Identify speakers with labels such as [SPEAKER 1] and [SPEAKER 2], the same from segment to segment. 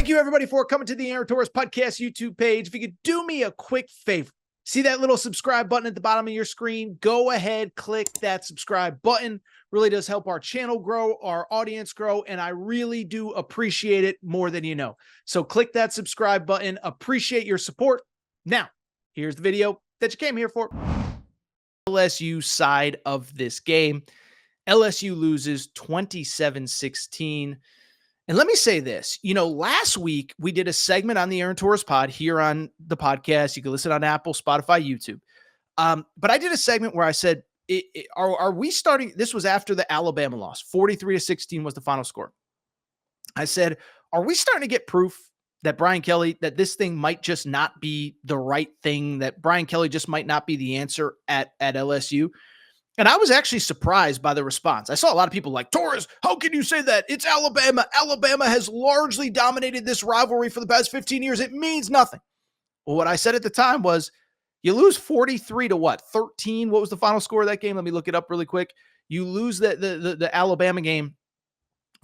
[SPEAKER 1] Thank you, everybody, for coming to the Aaron Torres Podcast YouTube page. If you could do me a quick favor, see that little subscribe button at the bottom of your screen? Go ahead, click that subscribe button. Really does help our channel grow, our audience grow, and I really do appreciate it more than you know. So click that subscribe button. Appreciate your support. Now, here's the video that you came here for. LSU side of this game. LSU loses 27-16. And let me say this, last week we did a segment on the Aaron Torres pod here on the podcast. You can listen on Apple, Spotify, YouTube. But I did a segment where I said, are we starting? This was after the Alabama loss. 43-16 was the final score. I said, are we starting to get proof that Brian Kelly, that this thing might just not be the right thing, that Brian Kelly just might not be the answer at LSU? And I was actually surprised by the response. I saw a lot of people like, Torres, how can you say that? It's Alabama. Alabama has largely dominated this rivalry for the past 15 years. It means nothing. Well, what I said at the time was, you lose 43 to what? 13? What was the final score of that game? Let me look it up really quick. You lose the Alabama game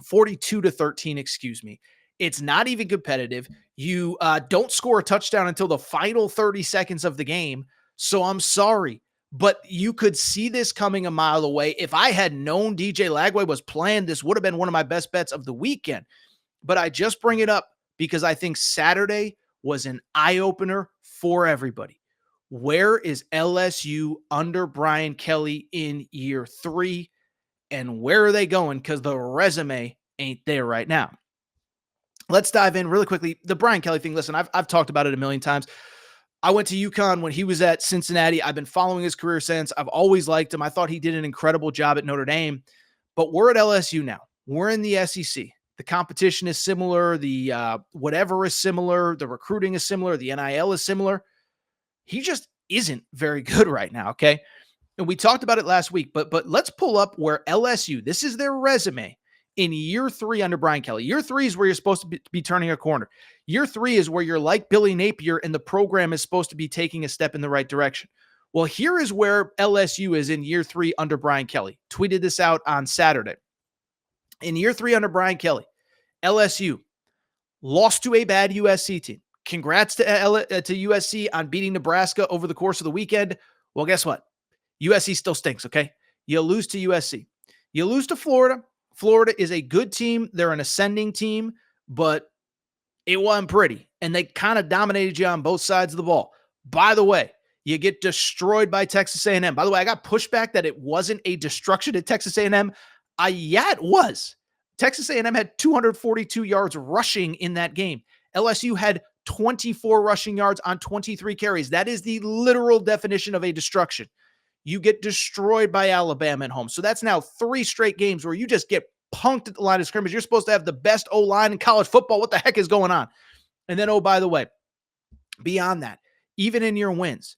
[SPEAKER 1] 42-13, excuse me. It's not even competitive. You don't score a touchdown until the final 30 seconds of the game. So I'm sorry. But you could see this coming a mile away. If I had known DJ Lagway was playing, this would have been one of my best bets of the weekend. But I just bring it up because I think Saturday was an eye-opener for everybody. Where is LSU under Brian Kelly in year 3? And where are they going? Because the resume ain't there right now. Let's dive in really quickly. The Brian Kelly thing, listen, I've talked about it a million times. I went to UConn when he was at Cincinnati. I've been following his career since. I've always liked him. I thought he did an incredible job at Notre Dame. But we're at LSU now. We're in the SEC. The competition is similar. The whatever is similar. The recruiting is similar. The NIL is similar. He just isn't very good right now, okay? And we talked about it last week, but let's pull up where LSU, this is their resume in year 3 under Brian Kelly. Year 3 is where you're supposed to be turning a corner. Year 3 is where you're like Billy Napier and the program is supposed to be taking a step in the right direction. Well, here is where LSU is in year 3 under Brian Kelly. Tweeted this out on Saturday. In year 3 under Brian Kelly, LSU lost to a bad USC team. Congrats to USC on beating Nebraska over the course of the weekend. Well, guess what? USC still stinks, okay? You lose to USC. You lose to Florida. Florida is a good team. They're an ascending team, but it wasn't pretty. And they kind of dominated you on both sides of the ball. By the way, you get destroyed by Texas A&M. By the way, I got pushback that it wasn't a destruction at Texas A&M. Yeah, it was. Texas A&M had 242 yards rushing in that game. LSU had 24 rushing yards on 23 carries. That is the literal definition of a destruction. You get destroyed by Alabama at home. So that's now 3 straight games where you just get punked at the line of scrimmage. You're supposed to have the best O-line in college football. What the heck is going on? And then, oh, by the way, beyond that, even in your wins,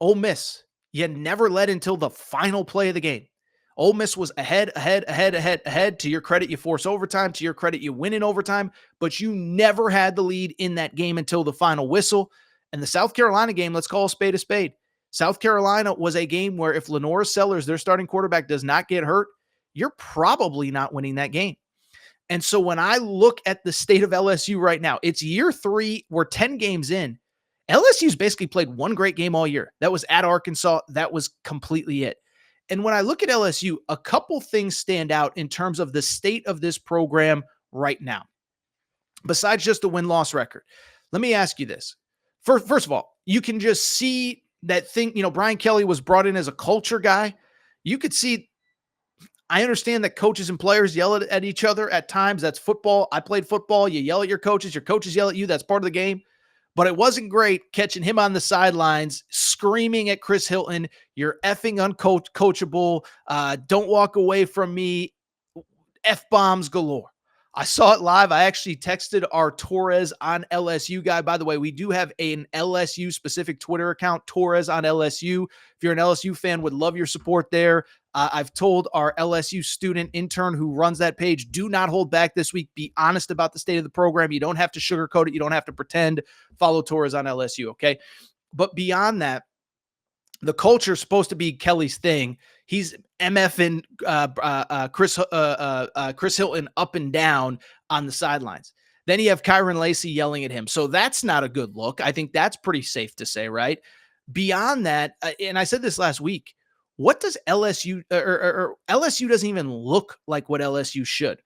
[SPEAKER 1] Ole Miss, you never led until the final play of the game. Ole Miss was ahead. To your credit, you force overtime. To your credit, you win in overtime. But you never had the lead in that game until the final whistle. And the South Carolina game, let's call a spade a spade. South Carolina was a game where if Lenora Sellers, their starting quarterback, does not get hurt, you're probably not winning that game. And so when I look at the state of LSU right now, it's year 3. We're 10 games in. LSU's basically played one great game all year. That was at Arkansas. That was completely it. And when I look at LSU, a couple things stand out in terms of the state of this program right now, besides just the win-loss record. Let me ask you this. First of all, you can just see that thing, Brian Kelly was brought in as a culture guy. You could see, I understand that coaches and players yell at each other at times. That's football. I played football. You yell at your coaches yell at you. That's part of the game. But it wasn't great catching him on the sidelines, screaming at Chris Hilton, "You're effing uncoachable. Don't walk away from me." F-bombs galore. I saw it live. I actually texted our Torres on LSU guy. By the way, we do have an LSU specific Twitter account, Torres on LSU. If you're an LSU fan, would love your support there. I've told our LSU student intern who runs that page, do not hold back this week. Be honest about the state of the program. You don't have to sugarcoat it. You don't have to pretend. Follow Torres on LSU, okay? But beyond that, the culture is supposed to be Kelly's thing. He's MFing Chris Hilton up and down on the sidelines. Then you have Kyron Lacy yelling at him. So that's not a good look. I think that's pretty safe to say, right? Beyond that, and I said this last week, what does LSU or LSU doesn't even look like what LSU should.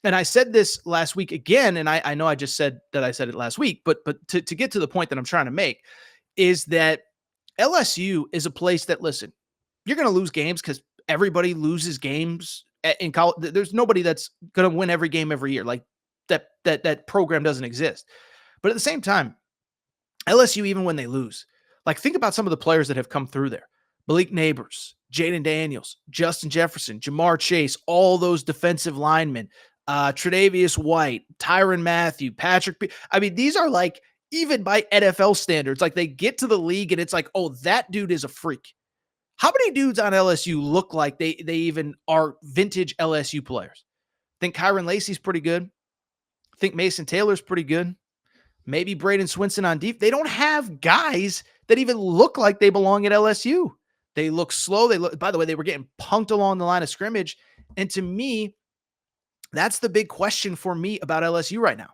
[SPEAKER 1] And I said this last week again, and I know I just said that I said it last week, but to get to the point that I'm trying to make is that LSU is a place that, listen, you're going to lose games because everybody loses games in college. There's nobody that's going to win every game every year. Like that program doesn't exist. But at the same time, LSU, even when they lose, like think about some of the players that have come through there. Malik Neighbors, Jaden Daniels, Justin Jefferson, Jamar Chase, all those defensive linemen, Tre'Davious White, Tyrann Mathieu, I mean, these are like, even by NFL standards, like they get to the league and it's like, oh, that dude is a freak. How many dudes on LSU look like they even are vintage LSU players? I think Kyron Lacy's pretty good. I think Mason Taylor's pretty good. Maybe Braden Swinson on deep. They don't have guys that even look like they belong at LSU. They look slow. By the way, they were getting punked along the line of scrimmage. And to me, that's the big question for me about LSU right now.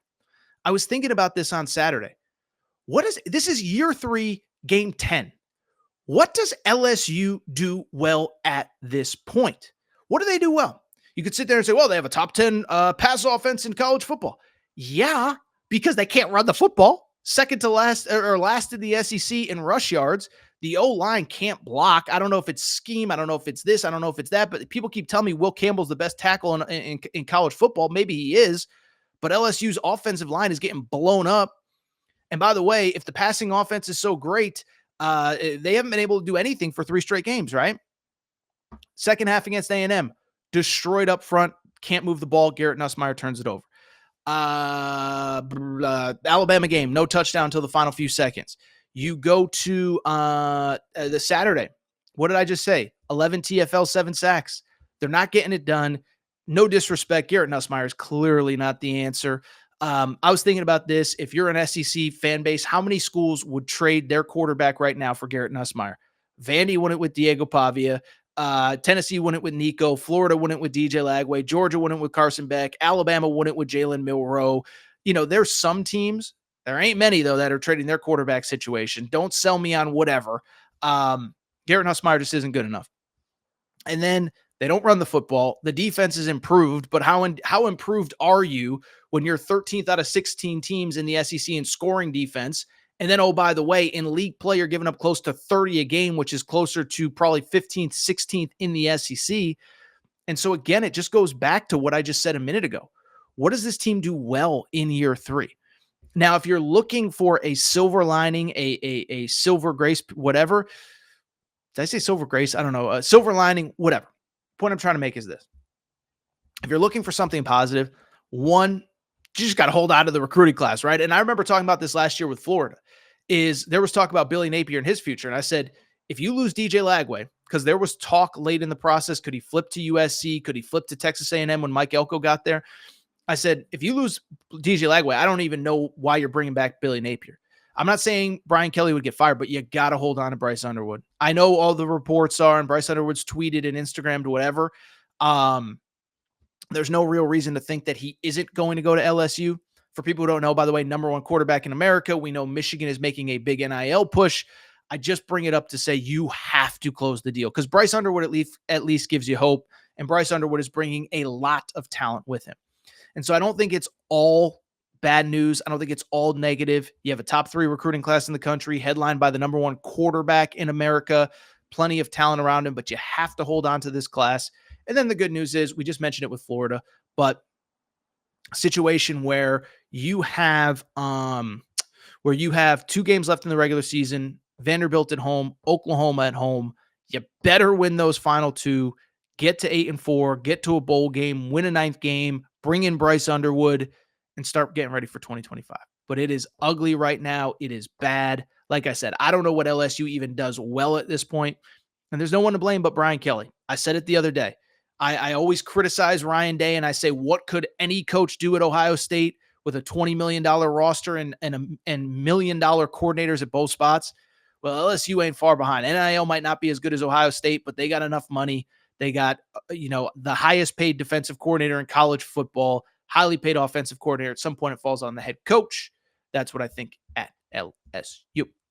[SPEAKER 1] I was thinking about this on Saturday. This is year 3, game 10. What does LSU do well at this point? What do they do well? You could sit there and say, well, they have a top 10 pass offense in college football. Yeah, because they can't run the football. Second to last or last in the SEC in rush yards. The O-line can't block. I don't know if it's scheme. I don't know if it's this. I don't know if it's that. But people keep telling me Will Campbell's the best tackle in college football. Maybe he is. But LSU's offensive line is getting blown up. And by the way, if the passing offense is so great, they haven't been able to do anything for 3 straight games, right? Second half against A&M, destroyed up front, can't move the ball. Garrett Nussmeier turns it over. Alabama game, no touchdown until the final few seconds. You go to the Saturday. What did I just say? 11 TFL, 7 sacks. They're not getting it done. No disrespect. Garrett Nussmeier is clearly not the answer. I was thinking about this. If you're an SEC fan base, how many schools would trade their quarterback right now for Garrett Nussmeier? Vandy won it with Diego Pavia. Tennessee won it with Nico. Florida won it with DJ Lagway. Georgia won it with Carson Beck. Alabama won it with Jalen Milroe. You know, there's some teams, there ain't many though, that are trading their quarterback situation. Don't sell me on whatever. Garrett Nussmeier just isn't good enough. And then they don't run the football. The defense is improved, but how improved are you when you're 13th out of 16 teams in the SEC in scoring defense? And then, oh, by the way, in league play, you're giving up close to 30 a game, which is closer to probably 15th, 16th in the SEC. And so, again, it just goes back to what I just said a minute ago. What does this team do well in year 3? Now, if you're looking for a silver lining, a silver grace, whatever. Did I say silver grace? I don't know. Silver lining, whatever. Point I'm trying to make is this. If you're looking for something positive, one, you just got to hold on to the recruiting class, right? And I remember talking about this last year with Florida, is there was talk about Billy Napier and his future. And I said, if you lose DJ Lagway, because there was talk late in the process, could he flip to USC? Could he flip to Texas A&M when Mike Elko got there? I said, if you lose DJ Lagway, I don't even know why you're bringing back Billy Napier. I'm not saying Brian Kelly would get fired, but you got to hold on to Bryce Underwood. I know all the reports are, and Bryce Underwood's tweeted and Instagrammed whatever. There's no real reason to think that he isn't going to go to LSU. For people who don't know, by the way, number 1 quarterback in America. We know Michigan is making a big NIL push. I just bring it up to say you have to close the deal because Bryce Underwood at least gives you hope, and Bryce Underwood is bringing a lot of talent with him. And so I don't think it's all bad news. I don't think it's all negative. You have a top 3 recruiting class in the country, headlined by the number 1 quarterback in America, plenty of talent around him, but you have to hold on to this class. And then the good news is we just mentioned it with Florida, but a situation where you have 2 games left in the regular season, Vanderbilt at home, Oklahoma at home. You better win those final 2, get to 8-4, get to a bowl game, win a 9th game, bring in Bryce Underwood, and start getting ready for 2025. But it is ugly right now. It is bad. Like I said, I don't know what LSU even does well at this point, and there's no one to blame but Brian Kelly. I said it the other day. I always criticize Ryan Day, and I say, what could any coach do at Ohio State with a $20 million roster and $1 million coordinators at both spots? Well, LSU ain't far behind. NIL might not be as good as Ohio State, but they got enough money. They got, the highest paid defensive coordinator in college football, highly paid offensive coordinator. At some point, it falls on the head coach. That's what I think at LSU.